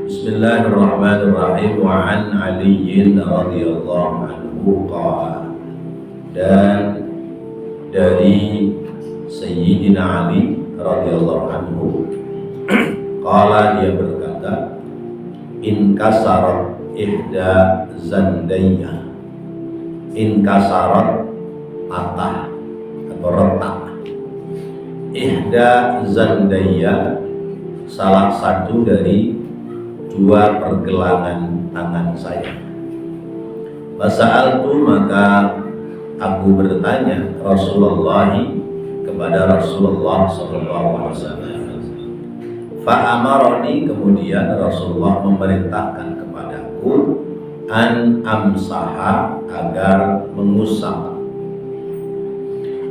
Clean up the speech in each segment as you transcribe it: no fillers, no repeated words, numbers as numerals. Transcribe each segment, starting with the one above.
Bismillahirrahmanirrahim. Wa an Aliyin radhiyallahu anhu qala, dan dari Sayyidina Ali radhiyallahu anhu qala, dia berkata, in kasarat ihda zandayya. In kasarat patah atau retak, ihda zandayya salah satu dari dua pergelangan tangan saya. Fasa'altu, maka aku bertanya Rasulullah kepada Rasulullah SAW. Fa'amaroni, kemudian Rasulullah memerintahkan kepadaku an amsaha, agar mengusap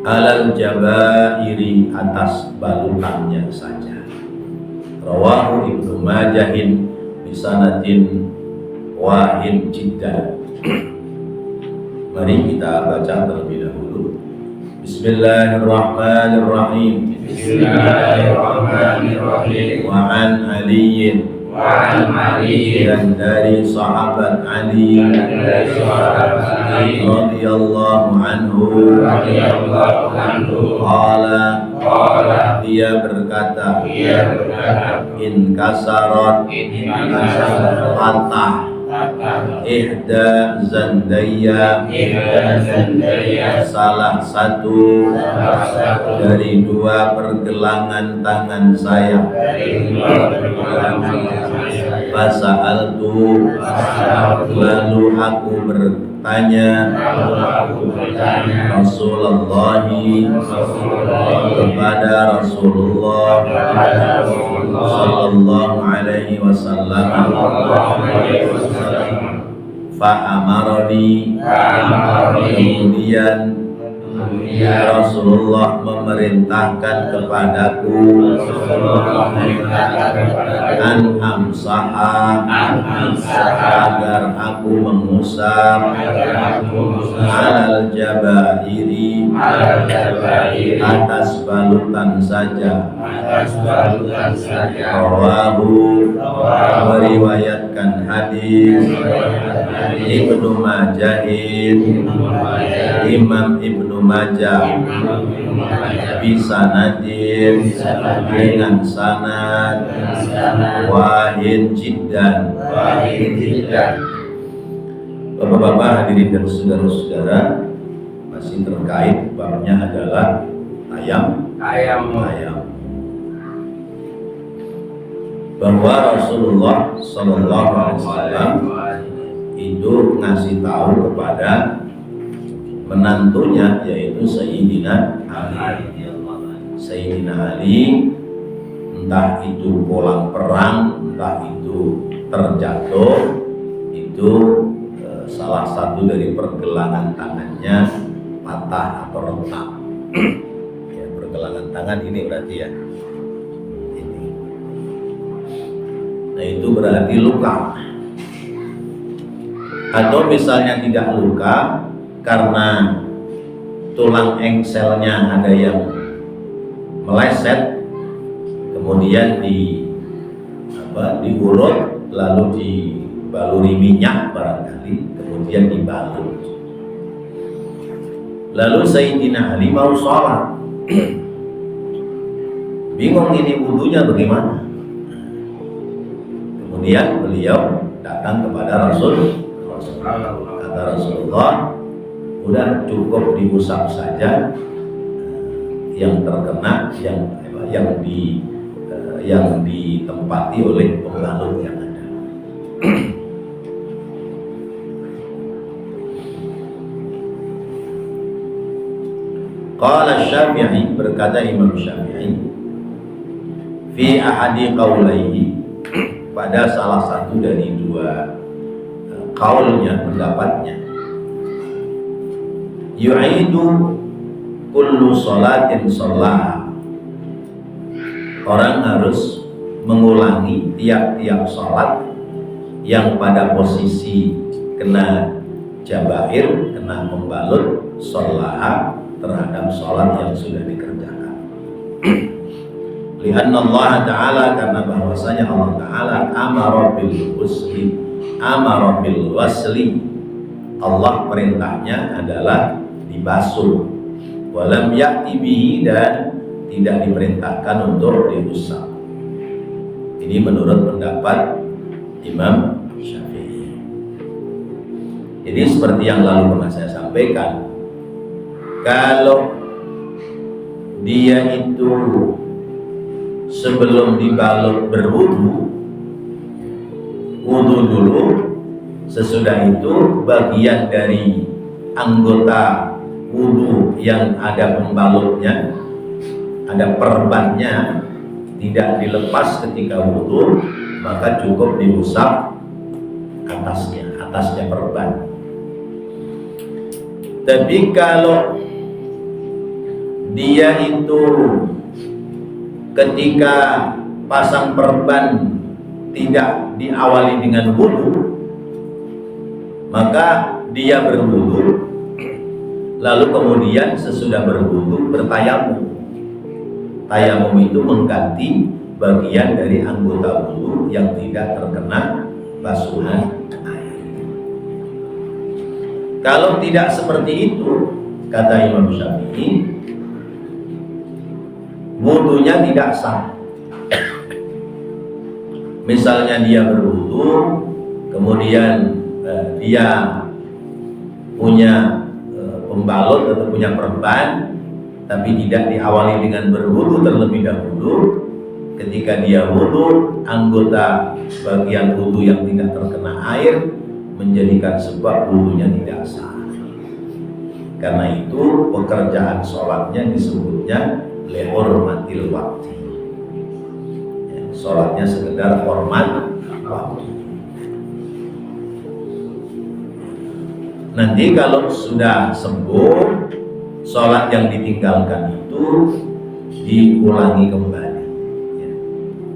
alal jabairi, atas balutannya saja. Rawahu Ibnu Majahin bisanadin wahin jiddan. Mari kita baca terlebih dahulu. Bismillahirrahmanirrahim. Bismillahirrahmanirrahim. Wa an Aliyin, dan dari sahabat Ali radhiyallahu anhu, qala, dia berkata, in kasarat, patah, ihda zandayya, salah satu dari dua pergelangan tangan saya. Fasa'altu, lalu aku bertanya Rasulullah kepada Rasulullah sallallahu alaihi wasallam. Fa'amaroni, kemudian Rasulullah memerintahkan kepadaku an amsaha, agar aku mengusap alal jabairi, atas balutan saja. Rawahu, meriwayatkan hadis Ibnu Majahin, Imam Ibnu Majah, bisanadin, dengan sanad wahin jiddan. Bapak-bapak, hadirin dan saudara-saudara, masih terkait babnya adalah ayam. Bahwa Rasulullah sallallahu alaihi wasallam itu ngasih tahu kepada menantunya, yaitu Sayyidina Ali. Sayyidina Ali, entah itu pulang perang, entah itu terjatuh, itu salah satu dari pergelangan tangannya patah atau retak. Ya, pergelangan tangan ini berarti ya. Ini. Nah, itu berarti luka. Atau misalnya tidak luka karena tulang engselnya ada yang meleset, kemudian diurut, lalu dibaluri minyak barangkali, kemudian dibalut. Lalu Sayyidina Ali mau sholat, bingung ini wudunya bagaimana. Kemudian beliau datang kepada Rasul. Kata Rasulullah, udah cukup diusap saja yang terkena, yang ditempati oleh pembalut yang ada. Qala Syafi'i, berkata Imam Syafi'i, fi ahadi qaulaihi, pada salah satu dari dua qaulnya, pendapatnya, yu'idu kullu sholatin sholah, orang harus mengulangi tiap-tiap sholat yang pada posisi kena jabair, kena membalut, sholah terhadap sholat yang sudah dikerjakan. Lianna Allah Ta'ala, karena bahwasanya Allah Ta'ala amara bil wasli, Allah perintahnya adalah dibasuh, walam ya'ti bihi, dan tidak diperintahkan untuk diusap. Ini menurut pendapat Imam Syafi'i. Jadi seperti yang lalu pernah saya sampaikan, kalau dia itu sebelum dibalut berwudu, wudu dulu, sesudah itu bagian dari anggota wudu yang ada pembalutnya, ada perbannya, tidak dilepas ketika wudu, maka cukup diusap atasnya perban. Tapi kalau dia itu ketika pasang perban tidak diawali dengan wudu, maka dia berwudu, lalu kemudian sesudah berwudu bertayamum. Tayamum itu mengganti bagian dari anggota wudu yang tidak terkena basuhan air. Kalau tidak seperti itu, kata Imam Syafi'i, wudunya tidak sah. Misalnya dia berwudu, kemudian dia punya pembalut atau punya perban, tapi tidak diawali dengan berwudu terlebih dahulu. Ketika dia wudu, anggota bagian wudu yang tidak terkena air menjadikan sebab wudunya tidak sah. Karena itu pekerjaan sholatnya disebutnya lihormatil waktu. Sholatnya sekedar hormat waktu. Nanti kalau sudah sembuh, sholat yang ditinggalkan itu diulangi kembali,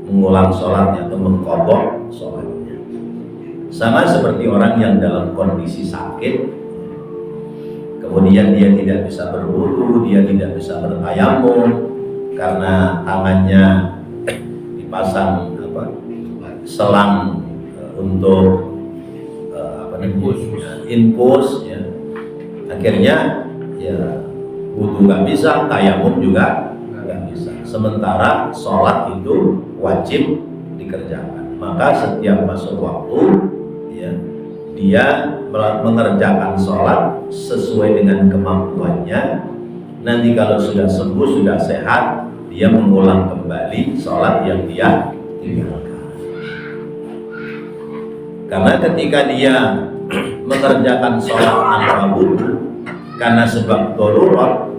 mengulang sholatnya atau mengqadha sholatnya. Sama seperti orang yang dalam kondisi sakit, kemudian dia tidak bisa berwudu, dia tidak bisa bertayamum karena tangannya dipasang selang untuk infus, ya. Akhirnya ya wudu nggak bisa, tayamum juga nggak bisa. Sementara sholat itu wajib dikerjakan. Maka setiap masuk waktu, ya, dia mengerjakan sholat sesuai dengan kemampuannya. Nanti kalau sudah sembuh, sudah sehat, dia mengulang kembali sholat yang dia tinggalkan. Karena ketika dia mengerjakan sholat tanpa wudu karena sebab darurat,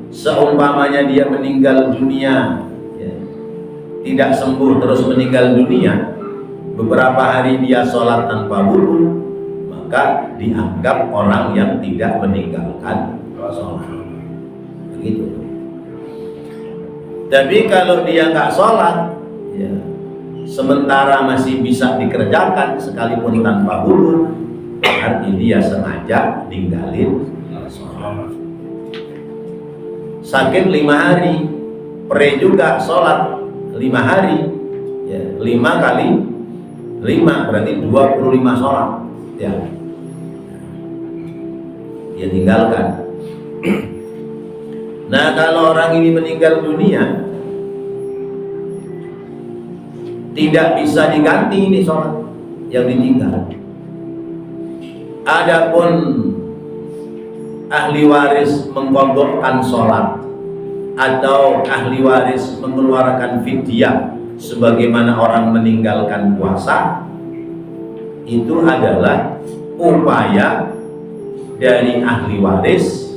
seumpamanya dia meninggal dunia, ya, tidak sembuh terus meninggal dunia, beberapa hari dia sholat tanpa wudu, maka dianggap orang yang tidak meninggalkan sholat. Begitu. Tapi kalau dia nggak sholat, ya, sementara masih bisa dikerjakan sekalipun tanpa wudu, berarti dia sengaja ninggalin sholat. Sakit 5 hari, pre juga sholat 5 hari, ya, 5 kali 5 berarti 25 sholat, ya, dia tinggalkan. Nah, kalau orang ini meninggal dunia, tidak bisa diganti ini sholat yang ditinggal. Adapun ahli waris mengqadhakan sholat atau ahli waris mengeluarkan fidyah sebagaimana orang meninggalkan puasa, itu adalah upaya dari ahli waris,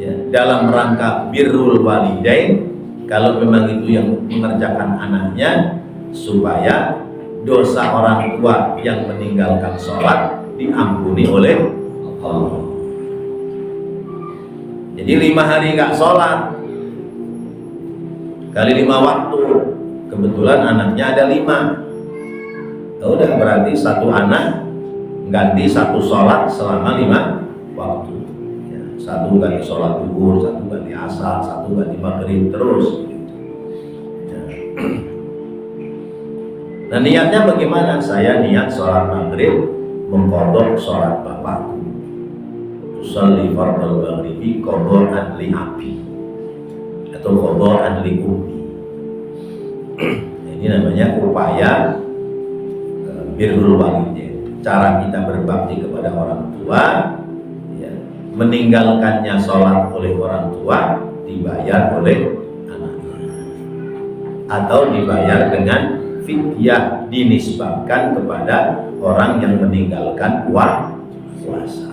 ya, dalam rangka birrul walidain, kalau memang itu yang mengerjakan anaknya, supaya dosa orang tua yang meninggalkan sholat diampuni oleh Allah. Jadi 5 hari nggak sholat kali 5 waktu, kebetulan anaknya ada 5, udah berarti satu anak ganti satu sholat selama 5 waktu, ya, satu ganti sholat zuhur, satu ganti asar, satu ganti maghrib, terus. Ya. Nah, niatnya bagaimana? Saya niat sholat maghrib mengqadha sholat bapakku. Usolli fardal maghribi qadha'an li abi atau qadha'an li ummi. Ini namanya upaya birrul walidain. Cara kita berbakti kepada orang tua, ya, meninggalkannya sholat oleh orang tua dibayar oleh anaknya, atau dibayar dengan fidyah, dinisbahkan kepada orang yang meninggalkan puasa.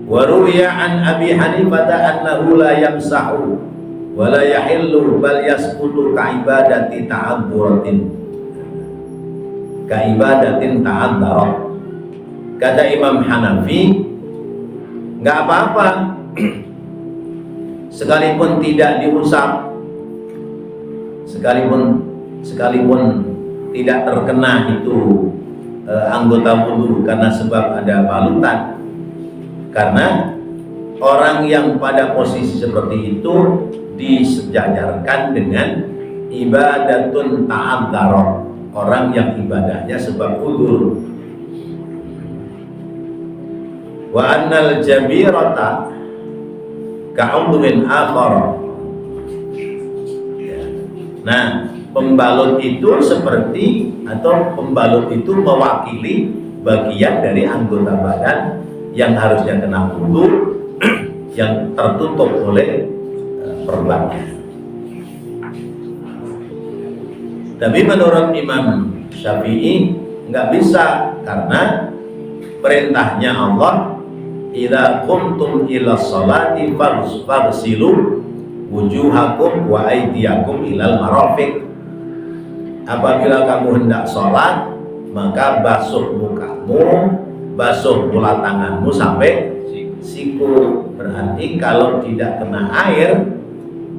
Wa ruwiya an Abi Hanifah annahu la yamsahu wa la yahillu bal yasqutu ka'ibadati ta'adzuratin ta'adzarat. Kata Imam Hanafi, nggak apa-apa sekalipun tidak diusap, sekalipun tidak terkena itu anggota wudu karena sebab ada balutan, karena orang yang pada posisi seperti itu disejajarkan dengan ibadatun ta'adzarat, orang yang ibadahnya sebab udzur. Wa annal jabirata ka'udwin akhar. Nah, pembalut itu seperti, atau pembalut itu mewakili bagian dari anggota badan yang harusnya kena wudu yang tertutup oleh perbannya. Tapi menurut Imam Syafi'i nggak bisa, karena perintahnya Allah, idza qumtum ila sholati faghsilu wujuhakum wa aydiyakum ilal marafiq. Apabila kamu hendak sholat, maka basuh mukamu, basuh bola tanganmu sampai siku. Berarti kalau tidak kena air,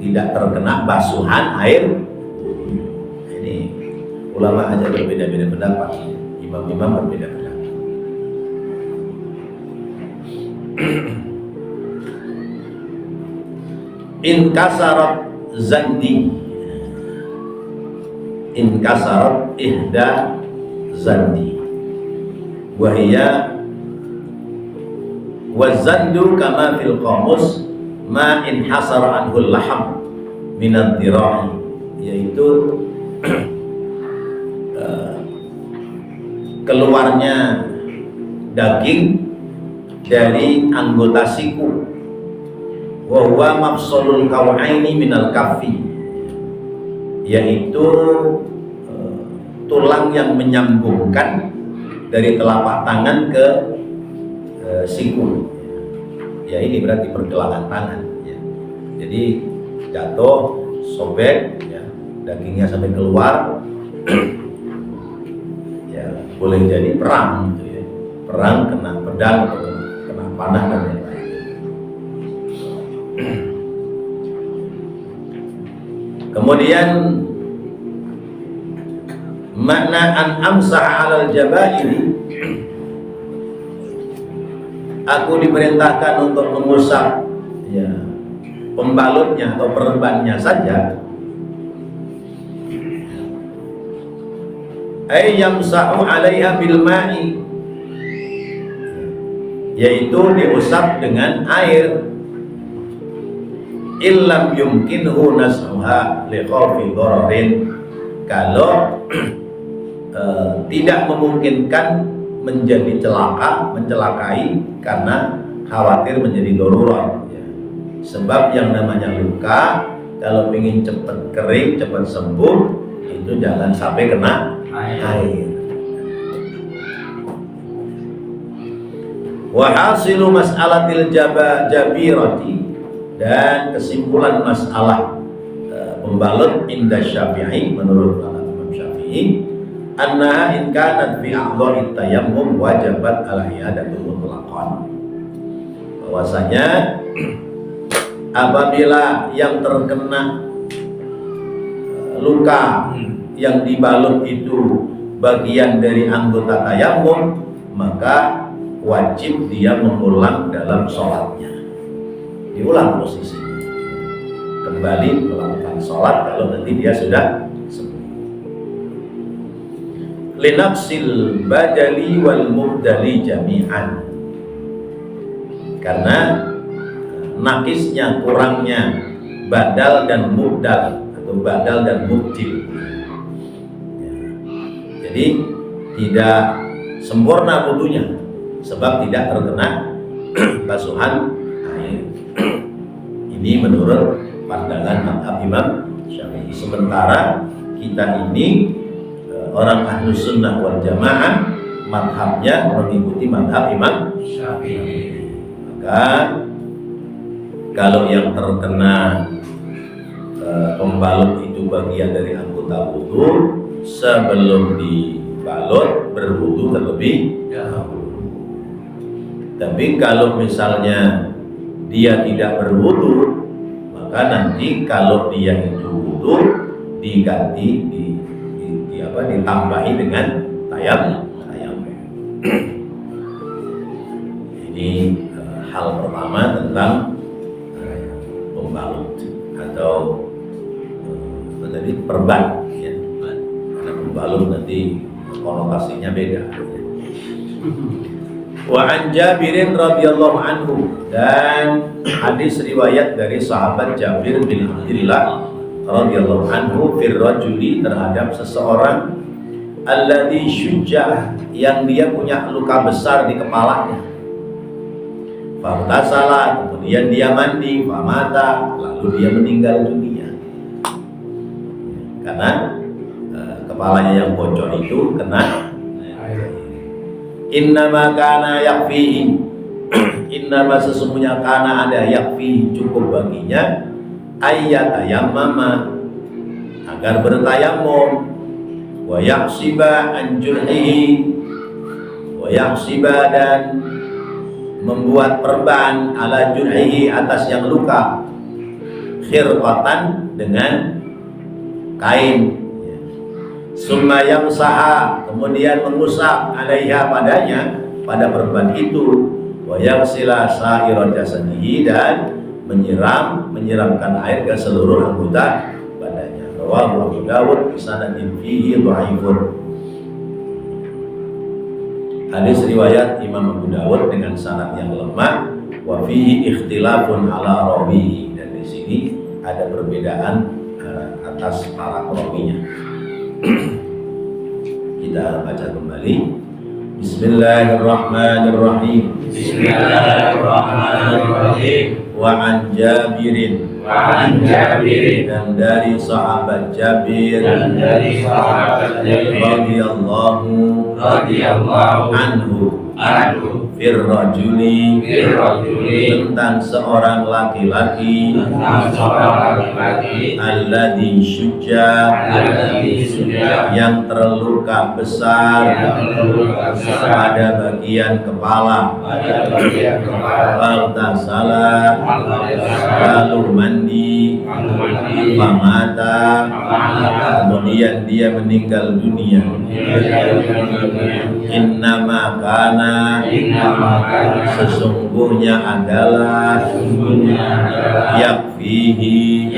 tidak terkena basuhan air. Ini ulama aja berbeda-beda pendapat, imam-imam berbeda pendapat. Inkasarat zandi, inkasarat ihda zandi, wahia wazandu kama fil qamus ma inhasara anhul laham minad dira'i, yaitu keluarnya daging dari anggota siku. Wa huwa mafsalul kawaini minal kaffi, yaitu tulang yang menyambungkan dari telapak tangan ke siku. Ya, ini berarti pergelangan tangan, ya. Jadi jatuh, sobek, ya, dagingnya sampai keluar. Ya, boleh jadi perang gitu, ya. Perang kena pedang atau kena panah dan lain-lain. Kemudian makna an amsah 'alal jabairi, aku diperintahkan untuk mengusap, ya, pembalutnya atau perbannya saja. Ay yamsahu 'alaiha bil ma'i, yaitu diusap dengan air. Illam yumkinhu nas'uha li khawfi dhararin, kalau tidak memungkinkan menjadi mencelakai karena khawatir menjadi darurat, ya. Sebab yang namanya luka kalau ingin cepat kering, cepat sembuh, itu jangan sampai kena air. Wa hasilu mas'alatil jabirati, dan kesimpulan masalah pembalut inda Syafi'i, menurut Imam Syafi'i, annaha in kanat fi a'dha'i tayammum wajabat al-i'adatu mutlaqan, bahwasanya apabila yang terkena luka yang dibalut itu bagian dari anggota tayammum, maka wajib dia mengulang dalam sholatnya. diulang posisi, kembali melakukan sholat kalau nanti dia sudah sembuh. Linaqsil badali wal mubdali jami'an, karena nakisnya, kurangnya badal dan mubdal atau badal dan mubdil. Jadi tidak sempurna wudunya sebab tidak terkena basuhan air. Ini menurut pandangan mazhab Imam Syafi'i. Sementara kita ini orang Ahlus Sunnah wal Jamaah, mazhabnya mengikuti mazhab Imam Syafi'i. Maka kalau yang terkena pembalut itu bagian dari anggota wudu, sebelum dibalut berwudu terlebih dahulu. Tapi kalau misalnya dia tidak berwudu, maka nanti kalau dia itu wudu diganti ditambahi dengan tayamum. Ini hal pertama tentang pembalut atau tadi perban, ya. Karena pembalut nanti konotasinya beda. Wa an Jabirin radhiyallahu anhu, dan hadis riwayat dari sahabat Jabir bin Abdullah radhiyallahu anhu fir rajuli, terhadap seseorang alladzi syujja, yang dia punya luka besar di kepalanya. Faghtasala, kemudian dia mandi, famata, lalu dia meninggal dunia. Karena kepalanya yang bocor itu kena air. Innama kana yakfihi, innama sesungguhnya kana ada yakfihi, cukup baginya ayyatayammama, agar bertayamum, wa yaksiba an jurhihi, wa yaksiba, dan membuat perban ala jurhihi, atas yang luka, khirqatan, dengan kain, summa yamsaha, kemudian mengusap, alaiha, padanya, pada perban itu, wa yaghsila sa'ira jasadihi, dan menyiramkan air ke seluruh anggota badannya. Rawahu Abu Dawud bisanadin fihi dhaifun. Hadis riwayat Imam Abu Dawud dengan sanad yang lemah, wa fihi ikhtilafun ala rawihi, dan di sini ada perbedaan atas para perawinya. Kita baca kembali. Bismillahirrahmanirrahim. Bismillahirrahmanirrahim. Wa an Jabirin, dan dari sahabat Jabir, radhiyallahu anhu, fir rajuli, tentang seorang laki-laki, alladzi syujja, yang terluka besar pada bagian kepala, faghtasala, lalu mandi, famata, kemudian dia meninggal dunia. Innama kana, sesungguhnya adalah, yakfihi,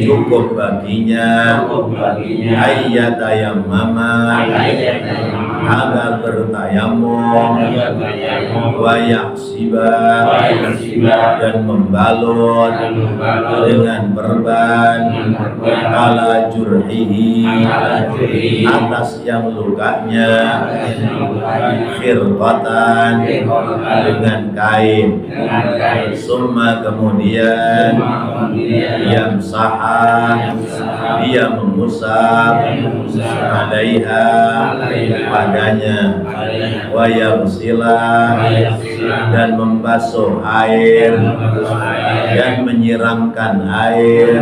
cukup baginya, ayyatayammama, agar bertayamum, wa yaksiba, dan membalut dengan perban, ala jurhihi, atas yang lukanya, khirqatan, dengan kain, summa, kemudian, yamsaha, dia mengusap, alaiha, padanya, wa yaghsila, dan membasuh air, dan menyiramkan air,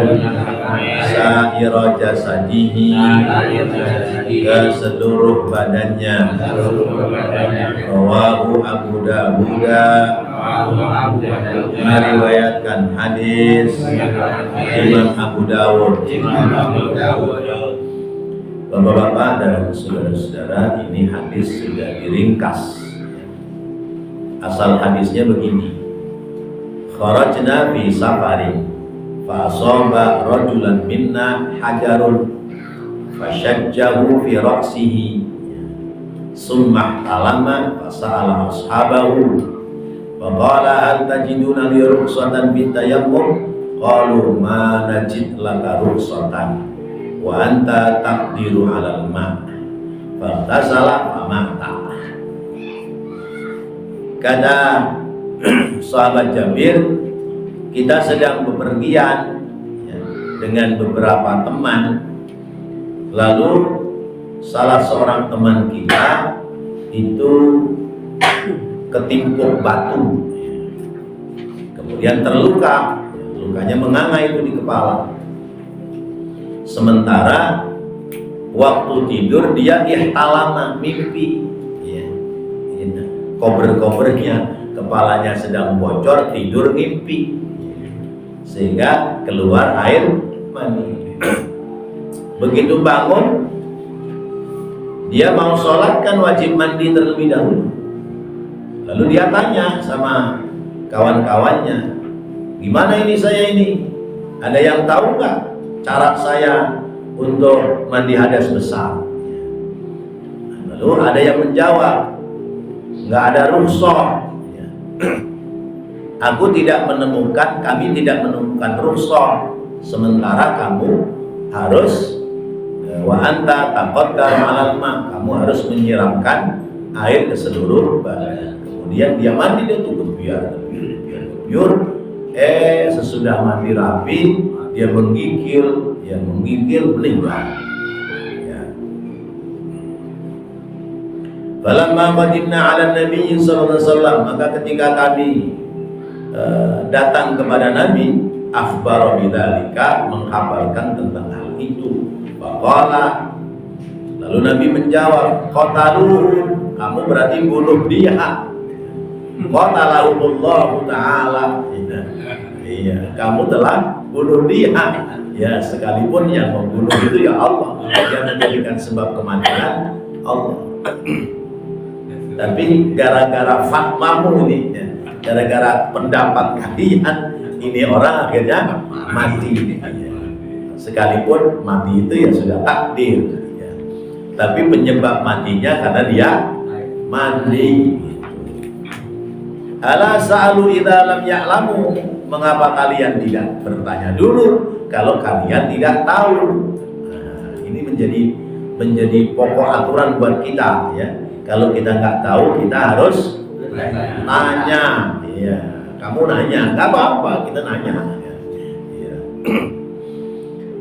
sa'ira jasadihi, ke seluruh badannya. Rawahu Abu Dawud, meriwayatkan hadis Imam Abu Dawud. Bapak-bapak dan saudara-saudara, ini hadis sudah diringkas. Asal hadisnya begini: kharajna fi safarin fa asaba rajulan minna hajarun fashajjahu fi ra'sihi summa talama fasa'ala ashabahu faqala hal tajiduna li rukhsatan bitayammum qalu ma najid laka rukhsatan wa anta taqdiru 'alal ma' faghtasala famata. Kata sahabat Jabir, kita sedang bepergian ya, dengan beberapa teman, lalu salah seorang teman kita itu ketimpuk batu, kemudian terluka, lukanya menganga itu di kepala. Sementara waktu tidur dia ihtalama, mimpi ya, kober-kobernya, kepalanya sedang bocor, tidur mimpi sehingga keluar air mani. Begitu bangun, dia mau sholat kan wajib mandi terlebih dahulu. Lalu dia tanya sama kawan-kawannya, gimana ini saya ini? Ada yang tahu nggak cara saya untuk mandi hadas besar? Lalu ada yang menjawab, nggak ada rukhsah. Aku tidak menemukan, kami tidak menemukan rukhsah. Sementara kamu harus wa anta taqaddar 'alal ma, kamu harus menyiramkan air ke seluruh badan. Kemudian dia mandi, dia tunggu biar sesudah mandi rapi dia menggigil meninggal. Ya. Falamma qadimna 'ala Nabi sallallahu alaihi wasallam, maka ketika kami datang kepada Nabi, akhbara bidzalika, mengkabarkan tentang hal itu. Faqala, lalu Nabi menjawab, qataluhu, kamu berarti bunuh dia. Qatalahumullahu ta'ala, iya, kamu telah bunuh dia. Ya, sekalipun yang membunuh itu ya Allah, yang menjadikan sebab kematian Allah. Tapi gara-gara fatwamu ini, ya, gara-gara pendapat kalian, ini orang akhirnya mati. Sekalipun mati itu ya sudah takdir, ya. Tapi penyebab matinya karena dia mandi. Ala sa'alu idza lam ya'lamu, mengapa kalian tidak bertanya dulu kalau kalian tidak tahu? Nah, ini menjadi pokok aturan buat kita ya. Kalau kita nggak tahu, kita harus tanya. Iya, kamu nanya, nggak apa-apa, kita nanya. Ya.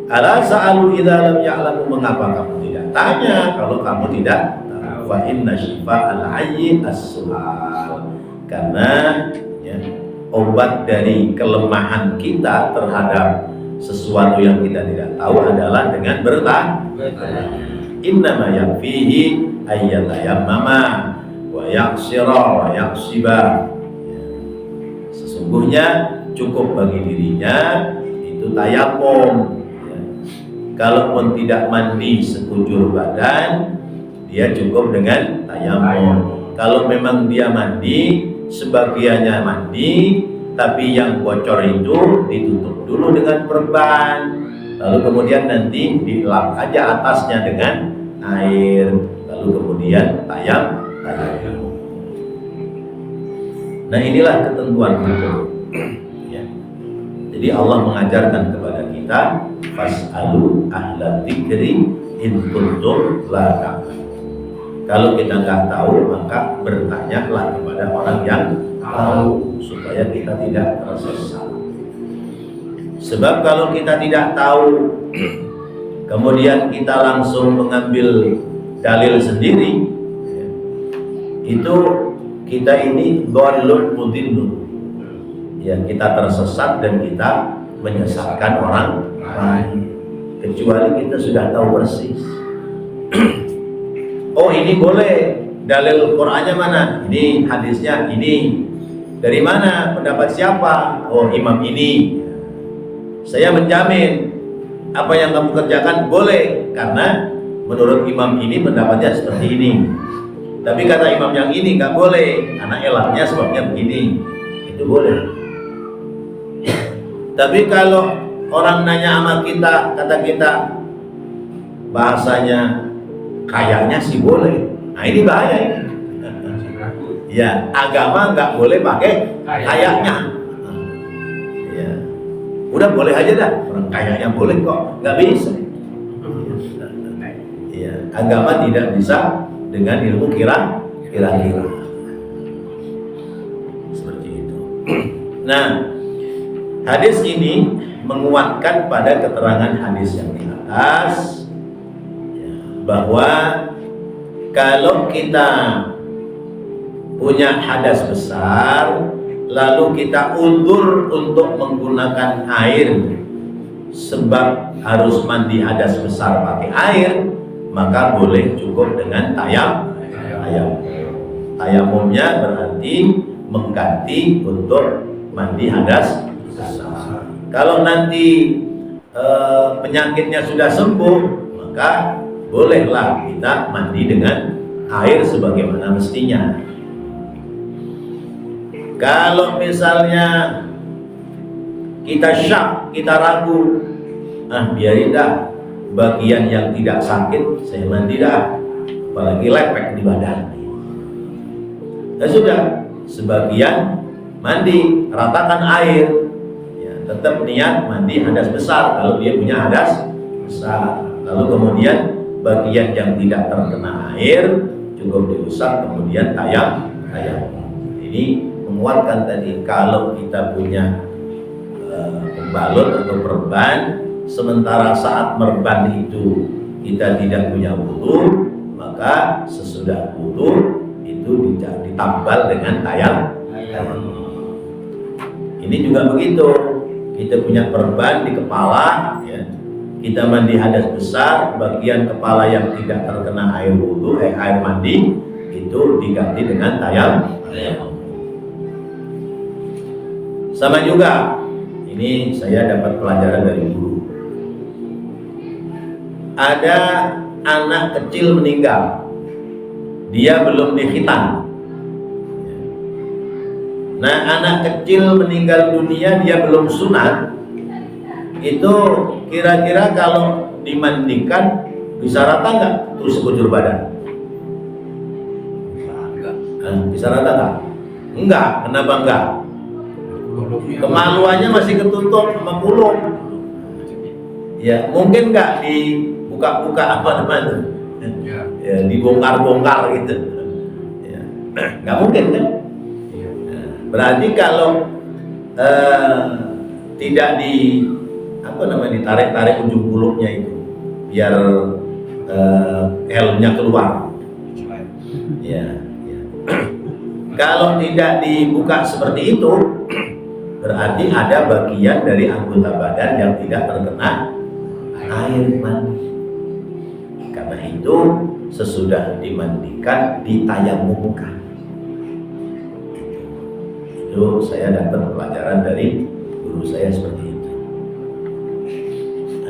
Ala sa'alu idza lam ya'lamu, mengapa kamu tidak tanya kalau kamu tidak tahu? Wa inna shifa'al 'ayyi as-su'al, karena ya, obat dari kelemahan kita terhadap sesuatu yang kita tidak tahu adalah dengan bertanya. Innama yakfihi ayyatayammama wa yaksira wa yaksiba. Sesungguhnya cukup bagi dirinya itu tayamum. Ya. Kalaupun tidak mandi sekujur badan, dia cukup dengan tayamum. Kalau memang dia mandi, sebagiannya mandi, tapi yang bocor itu ditutup dulu dengan perban, lalu kemudian nanti dilap aja atasnya dengan air, lalu kemudian tayamum. Nah, inilah ketentuan hukum. Ya. Jadi Allah mengajarkan kepada kita, fas'alu ahla dzikri in kuntum la ta'lamun. Kalau kita nggak tahu, maka bertanyalah kepada orang yang tahu supaya kita tidak tersesat. Sebab kalau kita tidak tahu, kemudian kita langsung mengambil dalil sendiri, itu kita ini dhalun mudillun. Ya, kita tersesat dan kita menyesatkan orang lain. Kecuali kita sudah tahu persis. Oh, ini boleh, dalil Qur'annya mana? Ini hadisnya ini. Dari mana? Pendapat siapa? Oh, imam ini. Saya menjamin apa yang kamu kerjakan boleh, karena menurut imam ini pendapatnya seperti ini. Tapi kata imam yang ini nggak boleh, karena elatnya sebabnya begini. Itu boleh. Tapi kalau orang nanya sama kita, kata kita bahasanya kayaknya sih boleh. Nah ini bahaya ini. Ya, agama nggak boleh pakai kayaknya. Ya, udah boleh aja dah. Orang kayaknya boleh kok, nggak bisa. Ya, agama tidak bisa dengan ilmu kira-kira. Seperti itu. Nah, hadis ini menguatkan pada keterangan hadis yang di atas ya, bahwa kalau kita punya hadas besar lalu kita undur untuk menggunakan air sebab harus mandi hadas besar pakai air, maka boleh cukup dengan tayamumnya berarti mengganti untuk mandi hadas besar. Kalau nanti penyakitnya sudah sembuh, maka bolehlah kita mandi dengan air sebagaimana mestinya. Kalau misalnya kita syak, kita ragu, biarin dah bagian yang tidak sakit saya mandi dah, apalagi lepek di badan. Ya sudah, sebagian mandi, ratakan air. Ya, tetap niat mandi hadas besar kalau dia punya hadas besar. Lalu kemudian bagian yang tidak terkena air cukup diusap, kemudian tayamum. Ini menguatkan tadi kalau kita punya pembalut atau perban, sementara saat merban itu kita tidak punya wudu, maka sesudah wudu itu ditambal dengan tayamum. Ini juga begitu, kita punya perban di kepala, ya, kita mandi hadas besar, bagian kepala yang tidak terkena air wudu, air mandi itu diganti dengan tayamum. Sama juga, ini saya dapat pelajaran dari guru. Ada anak kecil meninggal, dia belum dikhitan. Nah, anak kecil meninggal dunia dia belum sunat, itu kira-kira kalau dimandikan bisa rata nggak tuh sekujur badan? Bisa rata nggak? Enggak. Kenapa enggak? Kemaluannya masih ketutup sama kulum. Ya, mungkin nggak dibuka-buka apa namanya? Ya, dibongkar-bongkar gitu. Ya, nggak mungkin kan? Berarti kalau tidak ditarik-tarik ujung kulupnya itu biar helmnya keluar. Ya. Kalau tidak dibuka seperti itu, berarti ada bagian dari anggota badan yang tidak terkena air mandi. Karena itu sesudah dimandikan ditayamumkan. Itu saya dapat pelajaran dari guru saya seperti itu.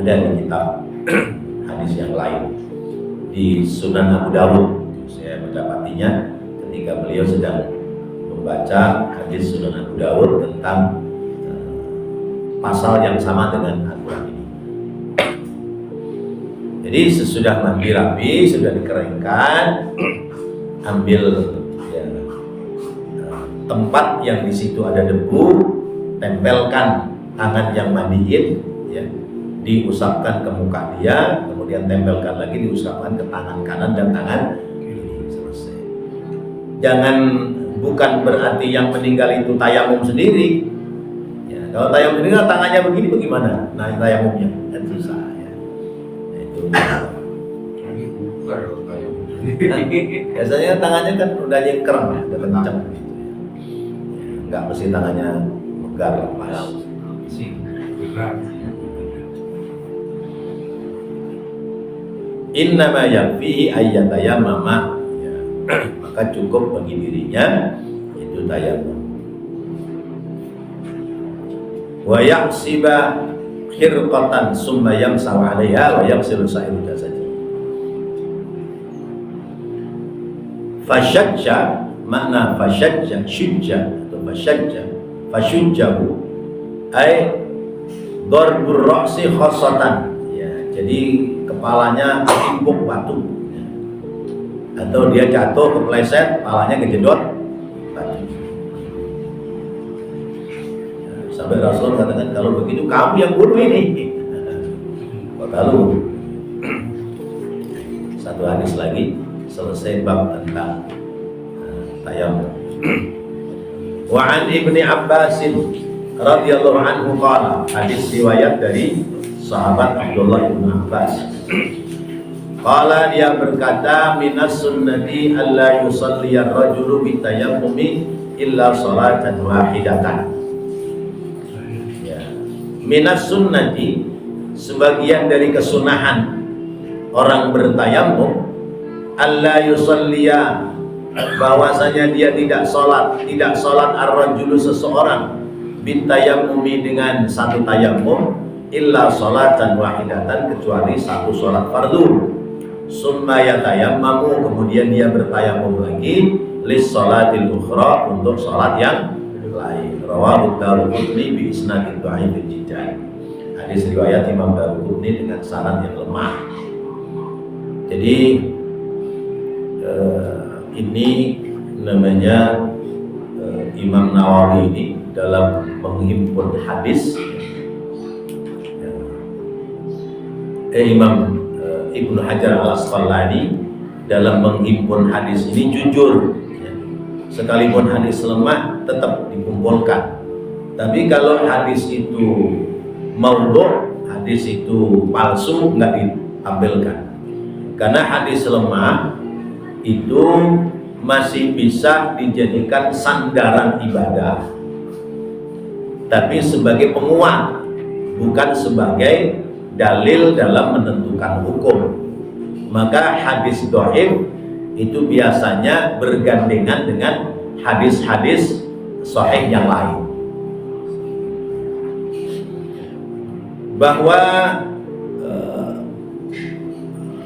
Ada di kitab hadis yang lain di Sunan Abu Dawud, saya mendapatinya ketika beliau sedang membaca hadis Sunan Abu Dawud tentang pasal yang sama dengan Al-Quran ini. Jadi sesudah mandi rapi, sudah dikeringkan, ambil tempat yang di situ ada debu, tempelkan tangan yang mandiin, ya, diusapkan ke muka dia, kemudian tempelkan lagi, diusapkan ke tangan kanan dan tangan kiri, selesai. Jangan, bukan berarti yang meninggal itu tayamum sendiri. Ya, kalau tayamum sendiri tangannya begini bagaimana? Nah, tayamumnya kan susah. Ya. Nah, itu. Biasanya tangannya kan udah nyengkrem, ya, udah kencang. Enggak mesti tangannya megar lepas. Innama yakfihi ayyatayammama, ya, maka cukup bagi dirinya itu tayamum. Wa yahsiba khirqatan summa yamsahu 'alaiha wa yaghsilu sa'iru jasadi. Fashajja, makna fashajja, syujja atau fashajja, fashujjahu ay Darbur ra'si khossatan, ya, jadi kepalanya ketimpuk batu, ya. Atau dia jatuh kepleset, kepalanya kejedot batu. Ya, sampai Rasul katakan, kalau begitu kamu yang bunuh ini. Lalu satu hadis lagi selesai bab tentang tayamum. Wa an Ibni Abbasin radhiyallahu anhu qala, hadis riwayat dari sahabat Abdullah bin Abbas. Qala, dia berkata, minas sunnati alla yusalli ar-rajulu bitayammumi illa salatan wahidatan. Ya. Minas sunnati, sebagian dari kesunahan orang bertayamum, alla yusalliya, bahwasanya dia tidak sholat ar-rajulu seseorang bitayammumi dengan satu tayamum illa sholatan wahidatan, kecuali satu sholat fardu. Summa yatayammamu, kemudian dia bertayamum lagi lis sholatil ukhra, untuk sholat yang lain. Rawahu Daruqutni bi isnadin dhaifin jiddan. Hadis riwayat Imam Daruqutni dengan sanad yang lemah. Jadi ini namanya Imam Nawawi ini dalam menghimpun hadis, Imam Ibnu Hajar Al-Asqalani dalam menghimpun hadis ini jujur, ya. Sekalipun hadis lemah tetap dikumpulkan. Tapi kalau hadis itu maudhu', hadis itu palsu, nggak ditampilkan. Karena hadis lemah itu masih bisa dijadikan sandaran ibadah, tapi sebagai penguat, bukan sebagai dalil dalam menentukan hukum. Maka hadis dhaif itu biasanya bergandengan dengan hadis-hadis sahih yang lain. Bahwa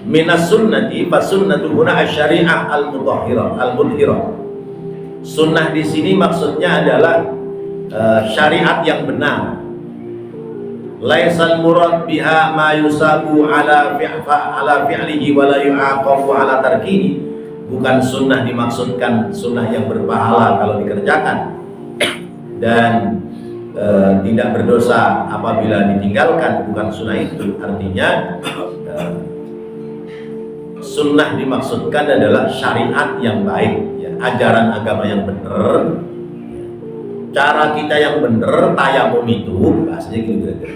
minas sunnati fa sunnatu huna asy-syari'ah al-mudhahirah al-mudhirah. Sunnah di sini maksudnya adalah syariat yang benar. Laisal murad biha ma yusabu ala fi'lihi wa la yu'aqabu ala tarkihi. Bukan sunnah dimaksudkan sunnah yang berpahala kalau dikerjakan dan tidak berdosa apabila ditinggalkan, bukan sunnah itu. Artinya sunnah dimaksudkan adalah syariat yang baik, ya, ajaran agama yang benar, cara kita yang benar. Tayamum itu bahasanya gitu kira-kira,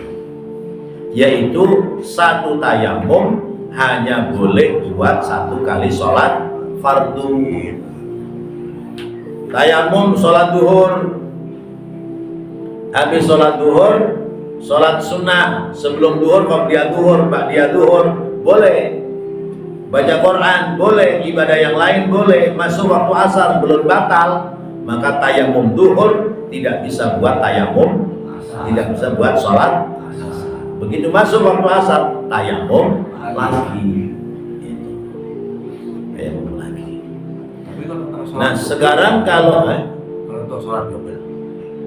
yaitu satu tayamum hanya boleh buat satu kali sholat fardu. Tayamum sholat duhur, habis sholat duhur, sholat sunnah sebelum duhur, qabdiyah duhur, ba'diyah duhur boleh. Baca Quran boleh, ibadah yang lain boleh. Masuk waktu asar belum batal, maka tayamum duhur tidak bisa buat tayamum, tidak bisa buat sholat. Begitu masuk waktu asar, tayamum lagi. Tayamum lagi. Nah sekarang kalau untuk sholat double,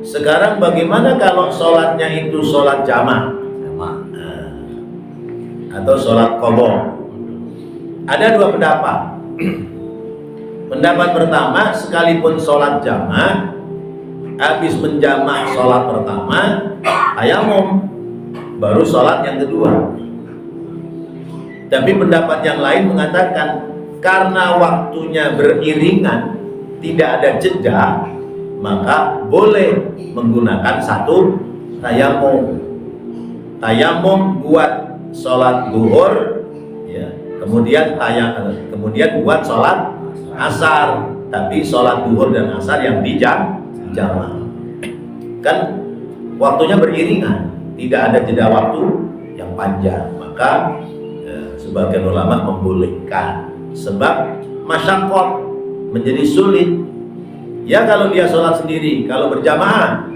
sekarang bagaimana kalau sholatnya itu sholat jamaah atau sholat qadha? Ada dua pendapat. Pendapat pertama, sekalipun sholat jamaah, habis menjamaah sholat pertama, tayamum, baru sholat yang kedua. Tapi pendapat yang lain mengatakan, karena waktunya beriringan, tidak ada jeda, maka boleh menggunakan satu tayamum. Tayamum buat sholat duhur, ya, kemudian buat sholat asar, tapi sholat duhur dan asar yang dijamaah. Kan waktunya beriringan, tidak ada jeda waktu yang panjang. Maka sebagian ulama membolehkan, sebab masyaqqat menjadi sulit. Ya kalau dia sholat sendiri, kalau berjamaah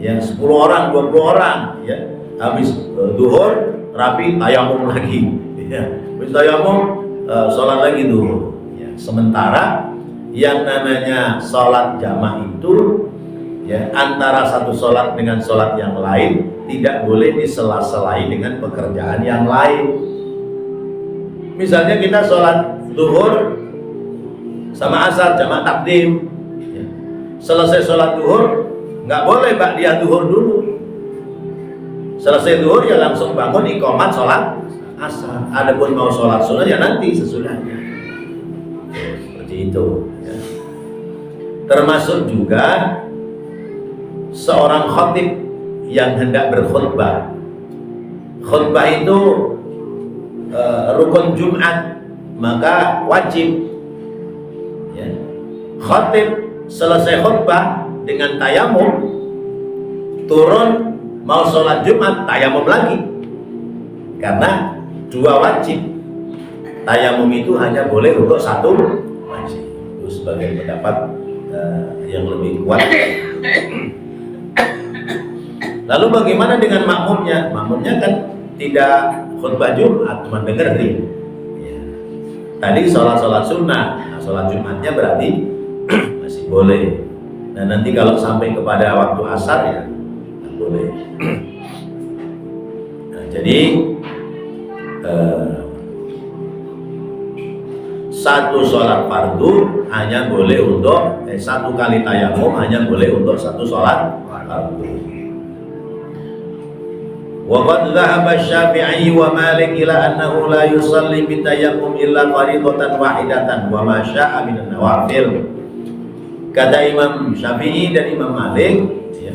ya 10 orang, 20 orang, ya habis duhur rapi tayamum lagi, ya. Habis tayamum sholat lagi duhur, ya. Sementara yang namanya sholat jamaah itu ya, antara satu sholat dengan sholat yang lain tidak boleh disela-selai dengan pekerjaan yang lain. Misalnya kita sholat zuhur sama asar jamaah takdim, ya. Selesai sholat zuhur nggak boleh ba'diyah zuhur dulu. Selesai zuhur ya langsung bangun iqamat sholat asar. Adapun mau sholat sunnah ya nanti sesudahnya. Seperti itu. Ya. Termasuk juga seorang khatib yang hendak berkhutbah. Khutbah itu rukun Jumat, maka wajib ya, khatib selesai khutbah dengan tayamum, turun mau sholat Jumat tayamum lagi, karena dua wajib. Tayamum itu hanya boleh untuk satu wajib. Itu sebagai pendapat yang lebih kuat. Lalu bagaimana dengan makmumnya? Makmumnya kan tidak khutbah Jumat, cuma dengerin. Ya. Tadi sholat sunnah, nah, sholat Jumatnya berarti masih boleh. Nah nanti kalau sampai kepada waktu asar ya nggak boleh. Nah, jadi satu sholat fardu hanya boleh untuk satu kali tayamum hanya boleh untuk satu sholat fardu. Waqad dhahaba Syafi'i wa Malik ila annahu la yusalli bitayammum illa fardatan wahidatan wa ma syaa minan nawafil. Kata Imam Syafi'i dan Imam Malik, ya,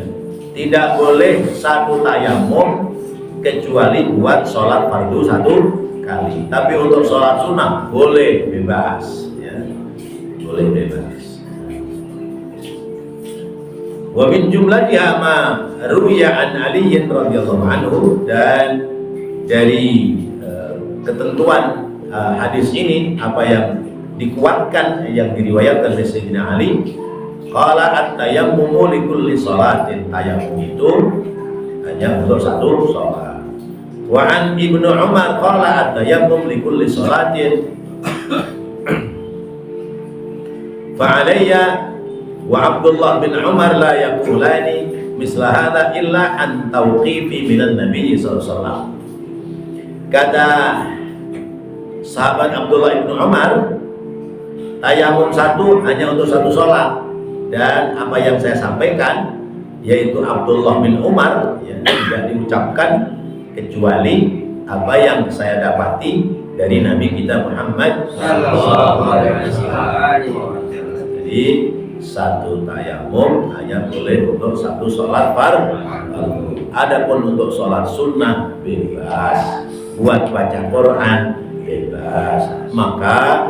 tidak boleh satu tayamum kecuali buat sholat fardu satu kali. Tapi untuk sholat sunnah boleh bebas, ya. Boleh bebas. Wa min jumlatiha ma ruwiya an Ali radhiyallahu anhu, dan dari ketentuan hadis ini apa yang dikuatkan yang diriwayatkan oleh Sayyidina Ali, qala at-tayammumu li kulli shalatin, tayamum itu hanya untuk satu salat. Wa an Ibnu Umar qala at-tayammum li kulli shalatin fa alayya wa Abdullah bin Umar la yaqulani misla hadza illa an tauqifi minan Nabi sallallahu alaihi wasallam. Kata sahabat Abdullah bin Umar, tayamum satu hanya untuk satu sholat, dan apa yang saya sampaikan yaitu Abdullah bin Umar ya, tidak diucapkan kecuali apa yang saya dapati dari Nabi kita Muhammad sallallahu alaihi wasallam. Jadi satu tayamum hanya boleh untuk satu sholat fardu. Adapun untuk sholat sunnah bebas, buat baca Quran bebas. Maka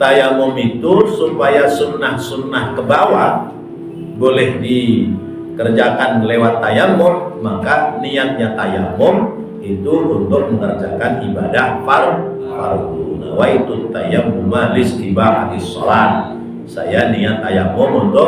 tayamum itu supaya sunnah-sunnah ke bawah boleh dikerjakan lewat tayamum, maka niatnya tayamum itu untuk mengerjakan ibadah fardu. Nawaitu tayammum listibahatis sholat. Saya niat tayamum untuk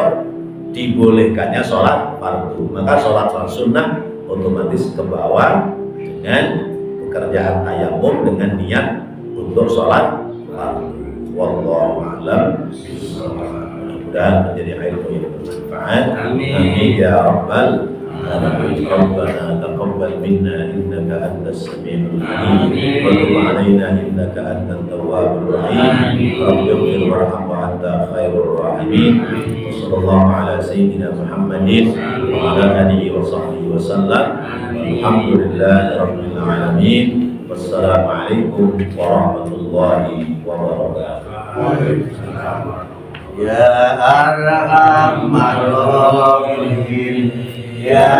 dibolehkannya sholat fardu. Maka sholat sunnah otomatis ke bawah dengan pekerjaan tayamum dengan niat untuk sholat fardu. Wallahu a'lam. Mudah-mudahan menjadi ilmu yang bermanfaat. Amin ya rabbal alamin. Rabbana taqabbal minna innaka antas samiul alim wa tub 'alaina innaka antat tawwabur rahim. Rabbighfir warham wa anta khairur rahimin. Sallallahu ala sayyidina Muhammadin wa ala alihi wa sahbihi wa sallam. Alhamdulillahi rabbil alamin. Wassalamualaikum warahmatullahi wabarakatuh. Ya Arhamar Rahimin, Ya